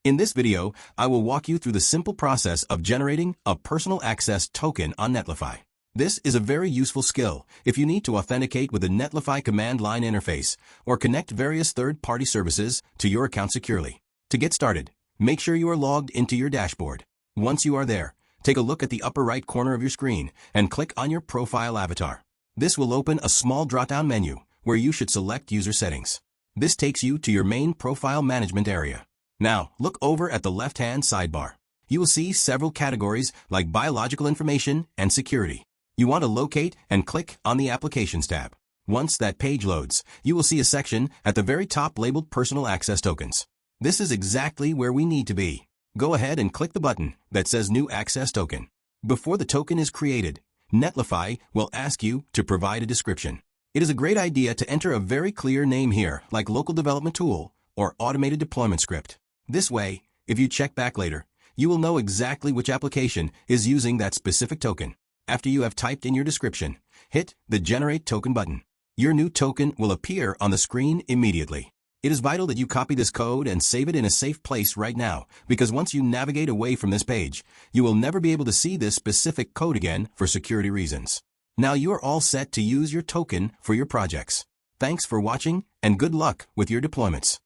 In this video, I will walk you through the simple process of generating a personal access token on Netlify. This is a very useful skill if you need to authenticate with a Netlify command line interface or connect various third-party services to your account securely. To get started, make sure you are logged into your dashboard. Once you are there, take a look at the upper right corner of your screen and click on your profile avatar. This will open a small drop-down menu where you should select User Settings. This takes you to your main profile management area. Now, look over at the left-hand sidebar. You will see several categories like biological information and security. You want to locate and click on the Applications tab. Once that page loads, you will see a section at the very top labeled Personal Access Tokens. This is exactly where we need to be. Go ahead and click the button that says New Access Token. Before the token is created, Netlify will ask you to provide a description. It is a great idea to enter a very clear name here, like Local Development Tool or Automated Deployment Script. This way, if you check back later, you will know exactly which application is using that specific token. After you have typed in your description, hit the Generate Token button. Your new token will appear on the screen immediately. It is vital that you copy this code and save it in a safe place right now, because once you navigate away from this page, you will never be able to see this specific code again for security reasons. Now you are all set to use your token for your projects. Thanks for watching and good luck with your deployments.